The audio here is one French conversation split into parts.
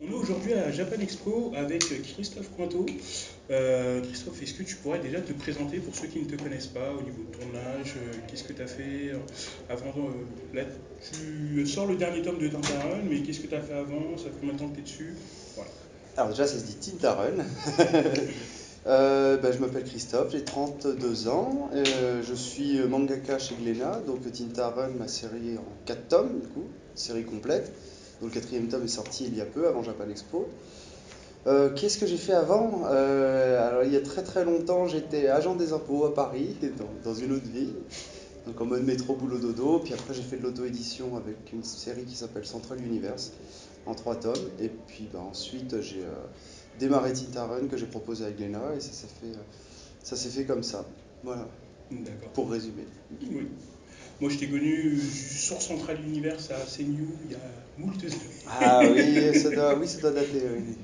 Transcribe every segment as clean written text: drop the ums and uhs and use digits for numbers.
On est aujourd'hui à Japan Expo avec Christophe Cointeau. Christophe, est-ce que tu pourrais déjà te présenter pour ceux qui ne te connaissent pas au niveau de ton âge, qu'est-ce que tu as fait avant là, tu sors le dernier tome de Tintin, mais qu'est-ce que tu as fait avant? Ça fait combien de temps que tu es dessus? Voilà. Alors déjà, ça se dit Tintarun. Je m'appelle Christophe, j'ai 32 ans. Je suis mangaka chez Glénat. Donc Tintarun, ma série en 4 tomes, du coup, série complète. Donc le quatrième tome est sorti il y a peu, avant Japan Expo. Qu'est-ce que j'ai fait avant? Alors il y a très très longtemps, j'étais agent des impôts à Paris, dans une autre vie. Donc en mode métro boulot dodo. Puis après, j'ai fait de l'auto-édition avec une série qui s'appelle Central Universe en 3 tomes. Et puis ensuite, j'ai démarré Tintarun que j'ai proposé à Glénat et ça s'est fait comme ça. Voilà, D'accord. pour résumer. Oui. Moi, je t'ai connu sur Central Universe à CNU il y a moult années. Ah oui, ça doit dater, oui.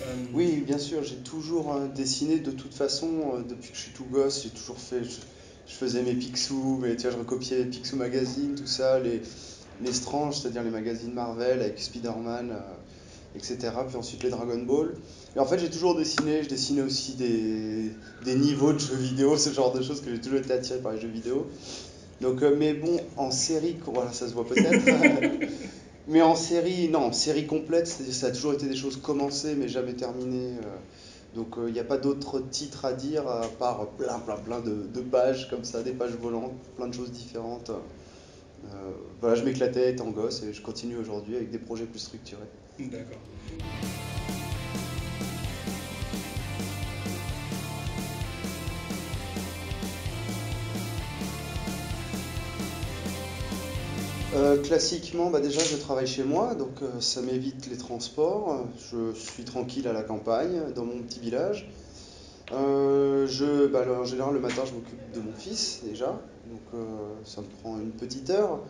Euh, Oui, bien sûr, j'ai toujours dessiné de toute façon, depuis que je suis tout gosse, j'ai toujours fait, je faisais mes Picsou, mais tu vois, je recopiais les Picsou Magazine, tout ça, les Strange, c'est-à-dire les magazines Marvel avec Spider-Man, etc. Puis ensuite les Dragon Ball. Et en fait, j'ai toujours dessiné, je dessinais aussi des niveaux de jeux vidéo, ce genre de choses que j'ai toujours été attiré par les jeux vidéo. Donc, mais bon, en série, voilà, ça se voit peut-être. Mais en série, non, en série complète, ça a toujours été des choses commencées mais jamais terminées. Donc il n'y a pas d'autre titre à dire à part plein de pages comme ça, des pages volantes, plein de choses différentes. Voilà, je m'éclatais étant gosse et je continue aujourd'hui avec des projets plus structurés. D'accord. Classiquement, déjà je travaille chez moi, donc ça m'évite les transports. Je suis tranquille à la campagne, dans mon petit village. En général, le matin, je m'occupe de mon fils déjà, donc ça me prend une petite heure.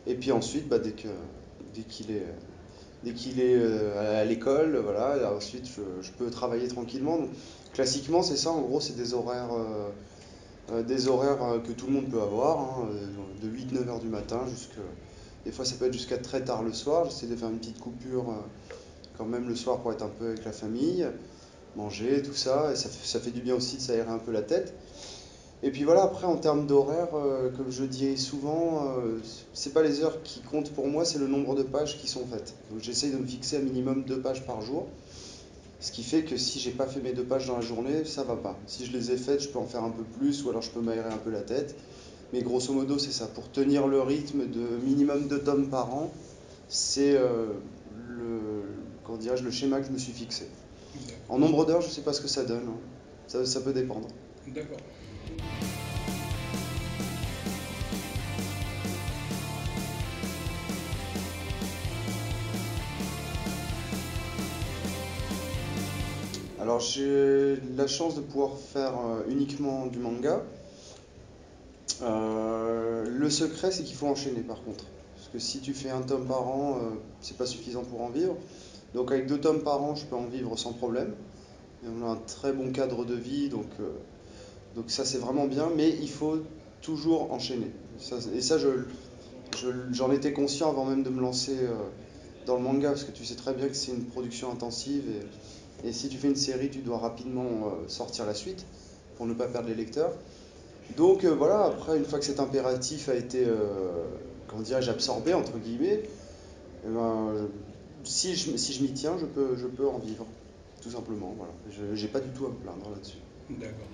Et puis ensuite, dès qu'il est, dès qu'il est à l'école, voilà, et ensuite je peux travailler tranquillement. Donc, classiquement, c'est ça, en gros, c'est des horaires que tout le monde peut avoir, hein, de 8-9 heures du matin jusqu'à. Des fois, ça peut être jusqu'à très tard le soir. J'essaie de faire une petite coupure quand même le soir pour être un peu avec la famille, manger, tout ça. Et ça fait du bien aussi de s'aérer un peu la tête. Et puis voilà, après, en termes d'horaire, comme je dis souvent, c'est pas les heures qui comptent pour moi, c'est le nombre de pages qui sont faites. Donc j'essaie de me fixer un minimum 2 pages par jour. Ce qui fait que si j'ai pas fait mes 2 pages dans la journée, ça va pas. Si je les ai faites, je peux en faire un peu plus, ou alors je peux m'aérer un peu la tête. Mais grosso modo, c'est ça. Pour tenir le rythme de minimum 2 tomes par an, c'est le, comment dirais-je, le schéma que je me suis fixé. En D'accord. nombre d'heures, je sais pas ce que ça donne, hein. Ça peut dépendre. D'accord. Alors j'ai la chance de pouvoir faire uniquement du manga. Le secret, c'est qu'il faut enchaîner par contre. Parce que si tu fais un tome par an, c'est pas suffisant pour en vivre. Donc avec 2 tomes par an, je peux en vivre sans problème. Et on a un très bon cadre de vie, donc ça c'est vraiment bien, mais il faut toujours enchaîner. Et ça, j'en étais conscient avant même de me lancer dans le manga, parce que tu sais très bien que c'est une production intensive, et si tu fais une série, tu dois rapidement sortir la suite pour ne pas perdre les lecteurs. Donc voilà, après, une fois que cet impératif a été, comment dirais-je, absorbé, entre guillemets, eh ben, si je m'y tiens, je peux en vivre, tout simplement. Voilà. Je n'ai pas du tout à me plaindre là-dessus. D'accord.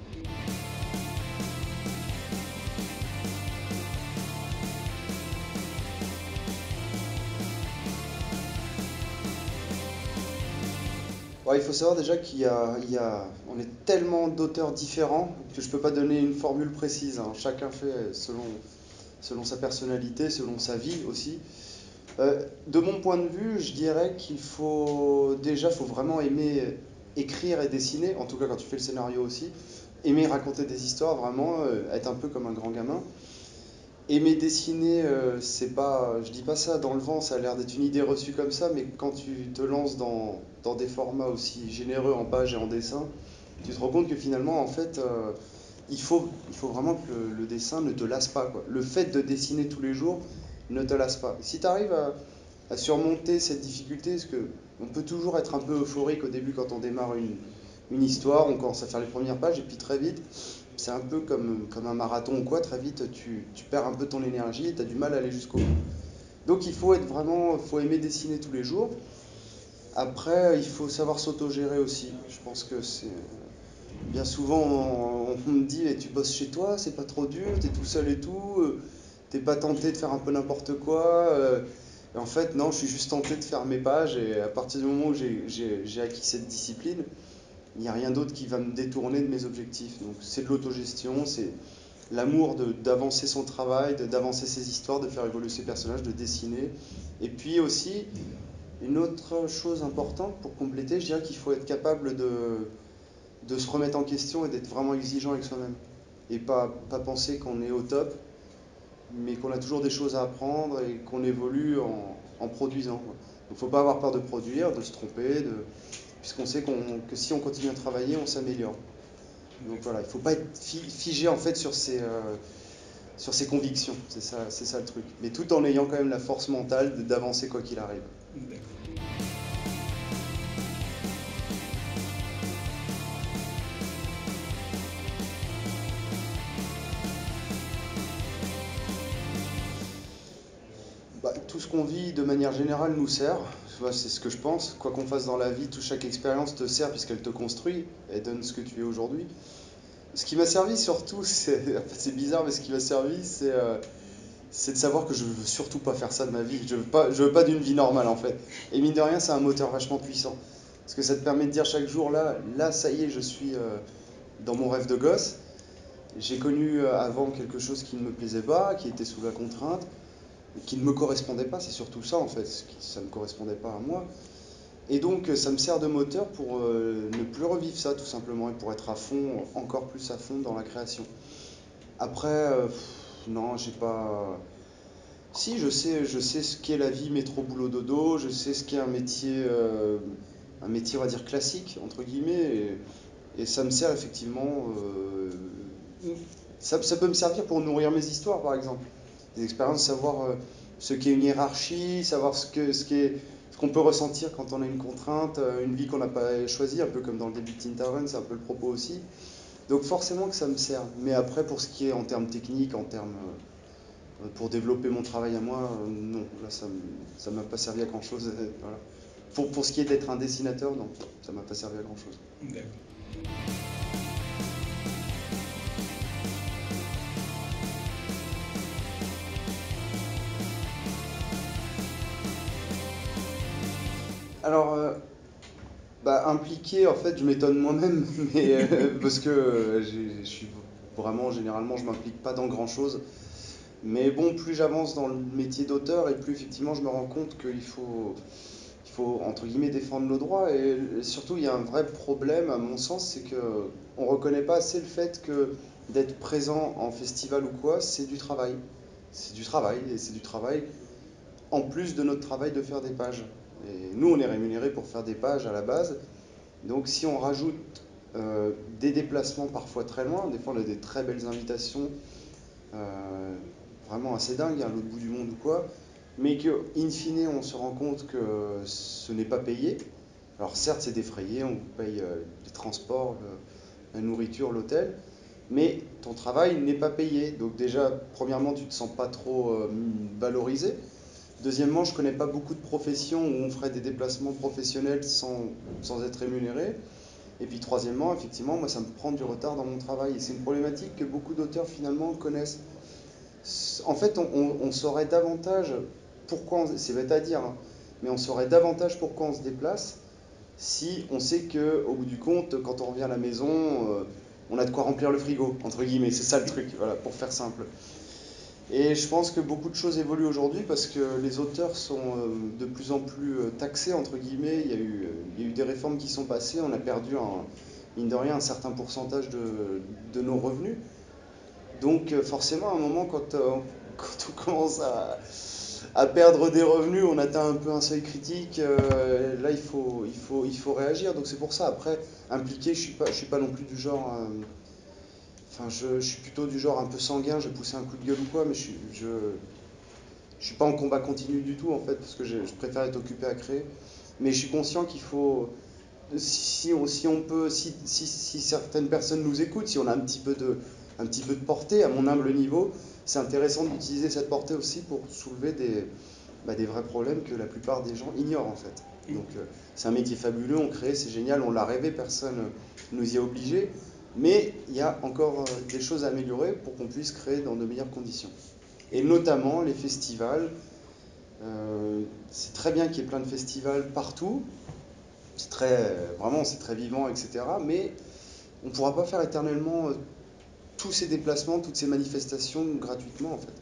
Ouais, il faut savoir déjà on est tellement d'auteurs différents que je peux pas donner une formule précise, hein. Chacun fait selon sa personnalité, selon sa vie aussi. De mon point de vue, je dirais qu'il faut vraiment aimer écrire et dessiner, en tout cas quand tu fais le scénario aussi, aimer raconter des histoires, vraiment être un peu comme un grand gamin. Aimer dessiner, c'est pas, je dis pas ça dans le vent, ça a l'air d'être une idée reçue comme ça, mais quand tu te lances dans des formats aussi généreux en pages et en dessin, tu te rends compte que finalement, en fait, il faut vraiment que le dessin ne te lasse pas, quoi. Le fait de dessiner tous les jours ne te lasse pas. Si tu arrives à surmonter cette difficulté, parce que on peut toujours être un peu euphorique au début quand on démarre une histoire, on commence à faire les premières pages, et puis très vite, c'est un peu comme un marathon ou quoi, très vite tu perds un peu ton énergie et tu as du mal à aller jusqu'au bout. Donc il faut être vraiment, faut aimer dessiner tous les jours. Après, il faut savoir s'autogérer aussi. Je pense que c'est bien souvent on me dit eh, tu bosses chez toi, c'est pas trop dur, t'es tout seul et tout, t'es pas tenté de faire un peu n'importe quoi. Et en fait, non, je suis juste tenté de faire mes pages et à partir du moment où j'ai acquis cette discipline, il n'y a rien d'autre qui va me détourner de mes objectifs. Donc c'est de l'autogestion, c'est l'amour d'avancer son travail, d'avancer ses histoires, de faire évoluer ses personnages, de dessiner. Et puis aussi, une autre chose importante pour compléter, je dirais qu'il faut être capable de se remettre en question et d'être vraiment exigeant avec soi-même. Et pas penser qu'on est au top, mais qu'on a toujours des choses à apprendre et qu'on évolue en produisant, quoi. Donc il ne faut pas avoir peur de produire, de se tromper, puisqu'on sait que si on continue à travailler, on s'améliore. Donc voilà, il ne faut pas être figé en fait sur ses convictions, c'est ça le truc. Mais tout en ayant quand même la force mentale d'avancer quoi qu'il arrive. D'accord. Bah, tout ce qu'on vit de manière générale nous sert. C'est ce que je pense. Quoi qu'on fasse dans la vie, chaque expérience te sert puisqu'elle te construit. Elle donne ce que tu es aujourd'hui. Ce qui m'a servi surtout, c'est bizarre, mais ce qui m'a servi, c'est de savoir que je veux surtout pas faire ça de ma vie. Je veux pas d'une vie normale en fait. Et mine de rien, c'est un moteur vachement puissant. Parce que ça te permet de dire chaque jour, là, ça y est, je suis dans mon rêve de gosse. J'ai connu avant quelque chose qui ne me plaisait pas, qui était sous la contrainte, qui ne me correspondait pas. C'est surtout ça en fait, ça ne correspondait pas à moi. Et donc, ça me sert de moteur pour ne plus revivre ça tout simplement et pour être à fond, encore plus à fond dans la création. Après, non, j'ai pas. Si, je sais ce qu'est la vie métro boulot dodo, je sais ce qu'est un métier, on va dire classique entre guillemets, et ça me sert effectivement. Ça peut me servir pour nourrir mes histoires, par exemple. Des expériences, savoir ce qu'est une hiérarchie, savoir ce qu'on peut ressentir quand on a une contrainte, une vie qu'on n'a pas choisie, un peu comme dans le début de Tintaron, c'est un peu le propos aussi. Donc forcément que ça me sert. Mais après, pour ce qui est en termes techniques, en termes pour développer mon travail à moi, non, là ça m'a pas servi à grand chose. Voilà. Pour ce qui est d'être un dessinateur, non, ça m'a pas servi à grand chose. D'accord. Alors, bah, impliqué, en fait, je m'étonne moi-même, mais parce que je suis vraiment, généralement, je m'implique pas dans grand-chose. Mais bon, plus j'avance dans le métier d'auteur, et plus effectivement, je me rends compte il faut entre guillemets défendre nos droits. Et surtout, il y a un vrai problème, à mon sens, c'est que on reconnaît pas assez le fait que d'être présent en festival ou quoi, c'est du travail. C'est du travail, et c'est du travail en plus de notre travail de faire des pages. Et nous, on est rémunéré pour faire des pages à la base. Donc si on rajoute des déplacements parfois très loin, des fois on a des très belles invitations, euh, vraiment assez dingues, hein, à l'autre bout du monde ou quoi, mais que in fine on se rend compte que ce n'est pas payé. Alors certes c'est défrayé, on vous paye les transports, la nourriture, l'hôtel, mais ton travail n'est pas payé. Donc déjà, premièrement, tu ne te sens pas trop valorisé. Deuxièmement, je ne connais pas beaucoup de professions où on ferait des déplacements professionnels sans être rémunéré. Et puis troisièmement, effectivement, moi ça me prend du retard dans mon travail. Et c'est une problématique que beaucoup d'auteurs finalement connaissent. En fait, on saurait davantage pourquoi, c'est bête à dire, hein, mais on saurait davantage pourquoi on se déplace si on sait que au bout du compte, quand on revient à la maison, on a de quoi remplir le frigo, entre guillemets. C'est ça le truc, voilà, pour faire simple. Et je pense que beaucoup de choses évoluent aujourd'hui parce que les auteurs sont de plus en plus taxés, entre guillemets. Il y a eu des réformes qui sont passées, on a perdu, mine de rien, un certain pourcentage de nos revenus. Donc forcément, à un moment, quand on commence à perdre des revenus, on atteint un peu un seuil critique. Là, il faut réagir. Donc c'est pour ça. Après, impliqué, je suis pas non plus du genre. Enfin, je suis plutôt du genre un peu sanguin. Je vais pousser un coup de gueule ou quoi, mais je suis pas en combat continu du tout en fait, parce que je préfère être occupé à créer. Mais je suis conscient qu'il faut, si on peut, si certaines personnes nous écoutent, si on a un petit peu de portée à mon humble niveau, c'est intéressant d'utiliser cette portée aussi pour soulever des vrais problèmes que la plupart des gens ignorent en fait. Donc c'est un métier fabuleux, on crée, c'est génial, on l'a rêvé, personne nous y a obligés, mais il y a encore des choses à améliorer pour qu'on puisse créer dans de meilleures conditions. Et notamment les festivals. C'est très bien qu'il y ait plein de festivals partout, vraiment c'est très vivant, etc. Mais on ne pourra pas faire éternellement tous ces déplacements, toutes ces manifestations gratuitement en fait.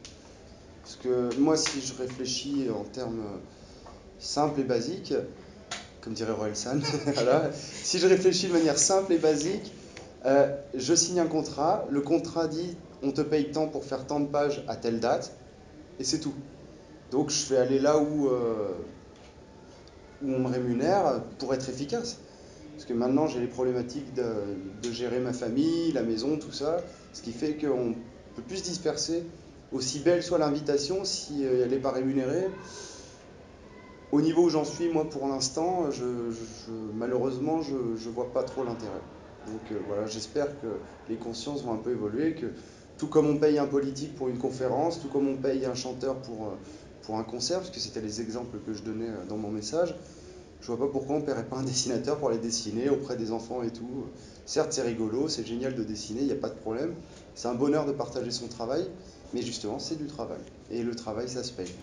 Parce que moi, si je réfléchis en termes simples et basiques, comme dirait Orelsan, voilà, si je réfléchis de manière simple et basique, je signe un contrat, le contrat dit on te paye tant pour faire tant de pages à telle date, et c'est tout. Donc je vais aller là où on me rémunère pour être efficace. Parce que maintenant j'ai les problématiques de gérer ma famille, la maison, tout ça, ce qui fait qu'on peut plus se disperser. Aussi belle soit l'invitation, si elle n'est pas rémunérée, au niveau où j'en suis, moi pour l'instant, malheureusement, je ne vois pas trop l'intérêt. Donc voilà, j'espère que les consciences vont un peu évoluer, que tout comme on paye un politique pour une conférence, tout comme on paye un chanteur pour un concert, parce que c'était les exemples que je donnais dans mon message, je vois pas pourquoi on ne paierait pas un dessinateur pour aller dessiner auprès des enfants et tout. Certes, c'est rigolo, c'est génial de dessiner, il n'y a pas de problème. C'est un bonheur de partager son travail, mais justement, c'est du travail. Et le travail, ça se paye.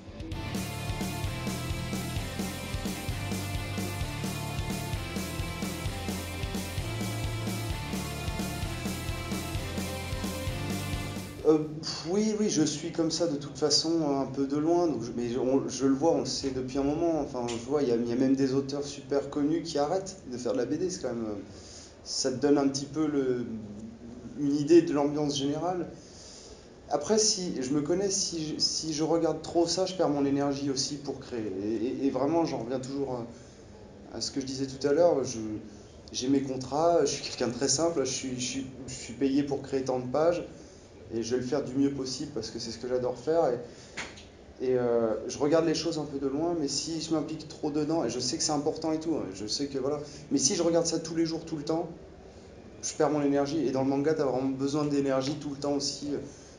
Oui, oui, je suis comme ça de toute façon un peu de loin, donc je le vois, on le sait depuis un moment. Enfin, je vois, il y a même des auteurs super connus qui arrêtent de faire de la BD. C'est quand même, ça te donne un petit peu une idée de l'ambiance générale. Après, si je me connais, si je regarde trop ça, je perds mon énergie aussi pour créer. Et vraiment, j'en reviens toujours à ce que je disais tout à l'heure. J'ai mes contrats, je suis quelqu'un de très simple, je suis payé pour créer tant de pages et je vais le faire du mieux possible parce que c'est ce que j'adore faire. Je regarde les choses un peu de loin, mais si je m'implique trop dedans, et je sais que c'est important et tout, hein, je sais que voilà, mais si je regarde ça tous les jours, tout le temps, je perds mon énergie. Et dans le manga, tu as vraiment besoin d'énergie tout le temps aussi.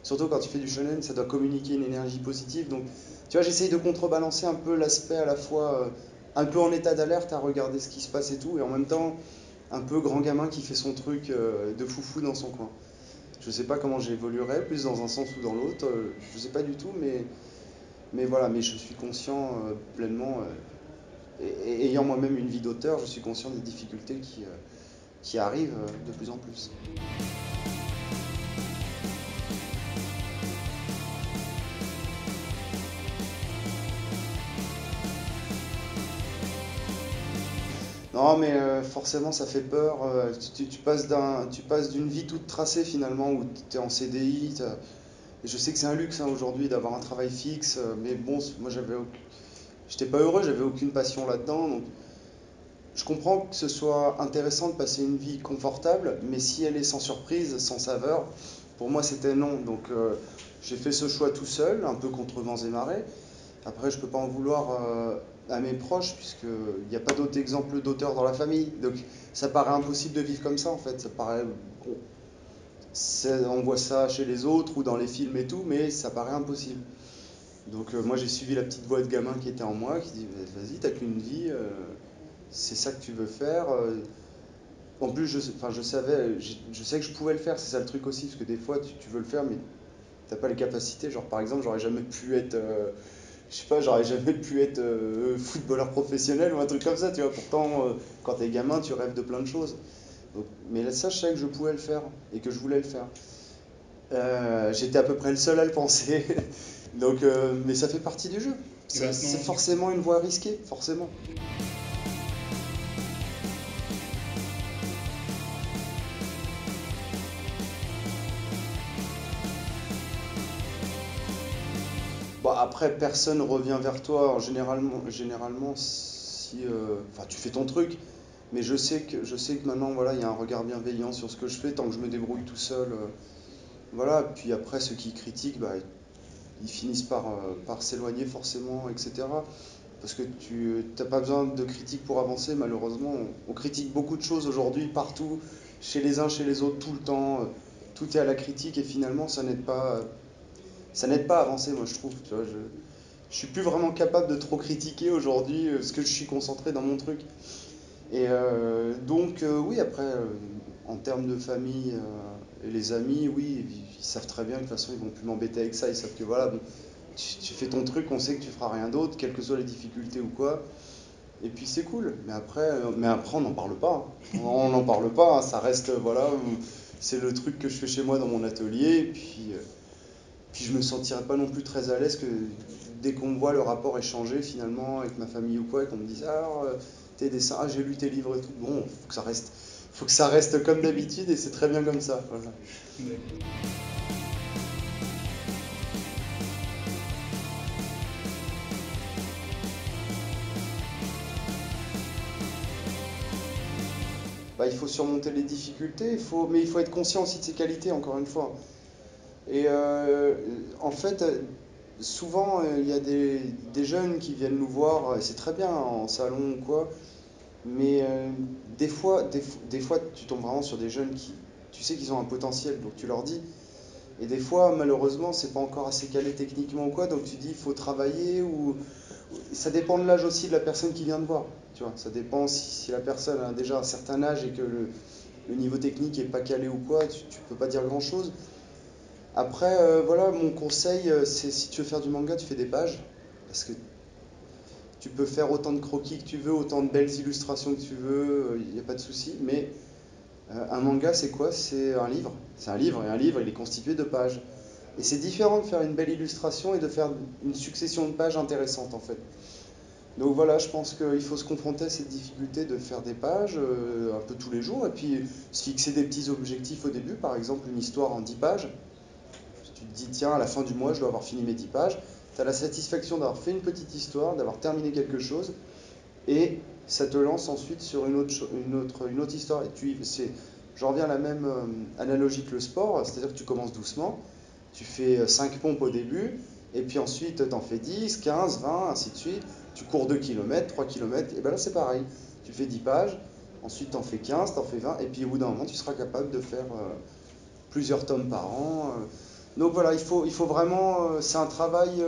Surtout quand tu fais du shonen, ça doit communiquer une énergie positive. Donc, tu vois, j'essaye de contrebalancer un peu l'aspect à la fois un peu en état d'alerte à regarder ce qui se passe et tout, et en même temps, un peu grand gamin qui fait son truc de foufou dans son coin. Je sais pas comment j'évoluerai, plus dans un sens ou dans l'autre, je sais pas du tout, mais voilà, mais je suis conscient pleinement, ayant moi-même une vie d'auteur, je suis conscient des difficultés qui arrivent de plus en plus. Non, mais forcément, ça fait peur. Tu passes d'une vie toute tracée finalement où tu es en CDI. Et je sais que c'est un luxe hein, aujourd'hui d'avoir un travail fixe, mais bon, moi j'étais pas heureux, j'avais aucune passion là-dedans. Donc je comprends que ce soit intéressant de passer une vie confortable, mais si elle est sans surprise, sans saveur, pour moi c'était non. Donc j'ai fait ce choix tout seul, un peu contre vents et marées. Après, je peux pas en vouloir à mes proches, puisqu'il n'y a pas d'autres exemples d'auteurs dans la famille. Donc ça paraît impossible de vivre comme ça en fait. Ça paraît, bon, on voit ça chez les autres ou dans les films et tout, mais ça paraît impossible. Donc moi j'ai suivi la petite voix de gamin qui était en moi, qui dit vas-y, t'as qu'une vie, c'est ça que tu veux faire. En plus, enfin, je sais que je pouvais le faire, c'est ça le truc aussi, parce que des fois tu veux le faire, mais t'as pas les capacités. Genre par exemple, j'aurais jamais pu être, je sais pas, j'aurais jamais pu être footballeur professionnel ou un truc comme ça, tu vois. Pourtant, quand t'es gamin, tu rêves de plein de choses. Donc, mais là, ça, je savais que je pouvais le faire et que je voulais le faire. J'étais à peu près le seul à le penser. Donc, mais ça fait partie du jeu. Et C'est maintenant, du coup, forcément une voie risquée, forcément. Bon, après, personne revient vers toi. Généralement si, enfin, tu fais ton truc, mais je sais que maintenant, voilà, il y a un regard bienveillant sur ce que je fais, tant que je me débrouille tout seul. Voilà, puis après, ceux qui critiquent, bah, ils finissent par s'éloigner forcément, etc. Parce que tu n'as pas besoin de critiques pour avancer, malheureusement. On critique beaucoup de choses aujourd'hui, partout, chez les uns, chez les autres, tout le temps. Tout est à la critique et finalement, ça n'aide pas à avancer, moi, je trouve. Tu vois, je suis plus vraiment capable de trop critiquer aujourd'hui parce que je suis concentré dans mon truc. Et donc, oui, après, en termes de famille et les amis, oui, ils savent très bien que de toute façon, ils vont plus m'embêter avec ça. Ils savent que voilà, bon, tu fais ton truc, on sait que tu feras rien d'autre, quelles que soient les difficultés ou quoi. Et puis c'est cool. Mais après, on n'en parle pas, hein. On n'en parle pas, hein. Ça reste, voilà, c'est le truc que je fais chez moi dans mon atelier. Et puis je me sentirais pas non plus très à l'aise que dès qu'on me voit le rapport est changé finalement avec ma famille ou quoi, et qu'on me dise alors tes dessins, ah j'ai lu tes livres et tout. Bon, faut que ça reste comme d'habitude et c'est très bien comme ça. Voilà. D'accord. Bah, il faut surmonter les difficultés, mais il faut être conscient aussi de ses qualités, encore une fois. Et en fait, souvent, il y a des jeunes qui viennent nous voir, et c'est très bien en salon ou quoi, mais des fois, tu tombes vraiment sur des jeunes qui, tu sais qu'ils ont un potentiel, donc tu leur dis. Et des fois, malheureusement, c'est pas encore assez calé techniquement ou quoi, donc tu dis il faut travailler ou ça dépend de l'âge aussi de la personne qui vient te voir. Tu vois, ça dépend si la personne a déjà un certain âge et que le niveau technique est pas calé ou quoi, tu peux pas dire grand-chose. Après, voilà, mon conseil, c'est si tu veux faire du manga, tu fais des pages. Parce que tu peux faire autant de croquis que tu veux, autant de belles illustrations que tu veux, il n'y a pas de souci. Mais un manga, c'est quoi? C'est un livre. C'est un livre, et un livre, il est constitué de pages. Et c'est différent de faire une belle illustration et de faire une succession de pages intéressantes, en fait. Donc voilà, je pense qu'il faut se confronter à cette difficulté de faire des pages un peu tous les jours, et puis se fixer des petits objectifs au début, par exemple une histoire en 10 pages. Tu te dis, tiens, à la fin du mois, je dois avoir fini mes 10 pages. Tu as la satisfaction d'avoir fait une petite histoire, d'avoir terminé quelque chose, et ça te lance ensuite sur une autre histoire. Je reviens à la même analogie que le sport, c'est-à-dire que tu commences doucement, tu fais 5 pompes au début, et puis ensuite tu en fais 10, 15, 20, ainsi de suite. Tu cours 2 km, 3 km, et bien là c'est pareil. Tu fais 10 pages, ensuite tu en fais 15, tu en fais 20, et puis au bout d'un moment tu seras capable de faire plusieurs tomes par an. Donc voilà, il faut vraiment. C'est un travail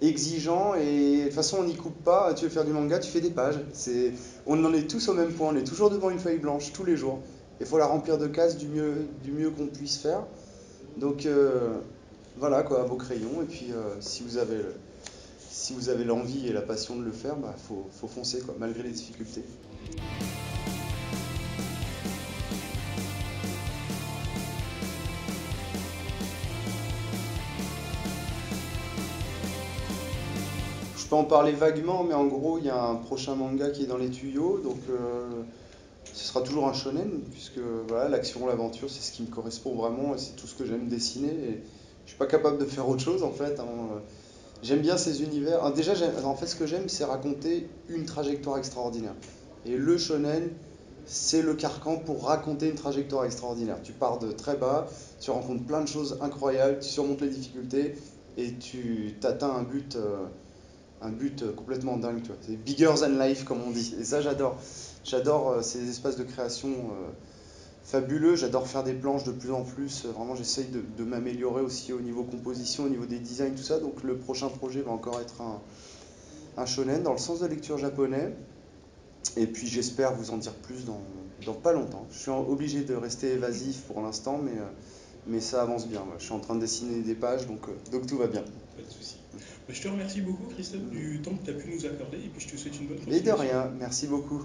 exigeant et de toute façon on n'y coupe pas. Tu veux faire du manga, tu fais des pages. On en est tous au même point, on est toujours devant une feuille blanche tous les jours. Il faut la remplir de cases du mieux qu'on puisse faire. Donc voilà quoi, à vos crayons. Et puis si vous avez l'envie et la passion de le faire, bah, faut foncer quoi, malgré les difficultés. Je peux en parler vaguement, mais en gros, il y a un prochain manga qui est dans les tuyaux, donc ce sera toujours un shonen, puisque voilà, l'action, l'aventure, c'est ce qui me correspond vraiment et c'est tout ce que j'aime dessiner. Et je suis pas capable de faire autre chose en fait, hein. J'aime bien ces univers. Déjà, en fait, ce que j'aime, c'est raconter une trajectoire extraordinaire. Et le shonen, c'est le carcan pour raconter une trajectoire extraordinaire. Tu pars de très bas, tu rencontres plein de choses incroyables, tu surmontes les difficultés et tu t'atteins un but complètement dingue, tu vois. C'est bigger than life, comme on dit. Et ça, j'adore. J'adore ces espaces de création fabuleux. J'adore faire des planches de plus en plus. Vraiment, j'essaye de m'améliorer aussi au niveau composition, au niveau des designs, tout ça. Donc, le prochain projet va encore être un shonen dans le sens de lecture japonais. Et puis, j'espère vous en dire plus dans pas longtemps. Je suis obligé de rester évasif pour l'instant, mais ça avance bien. Ouais. Je suis en train de dessiner des pages, donc tout va bien. Pas de souci. Bah, je te remercie beaucoup, Christophe, du temps que tu as pu nous accorder et puis je te souhaite une bonne Mais de continuation. rien, merci beaucoup.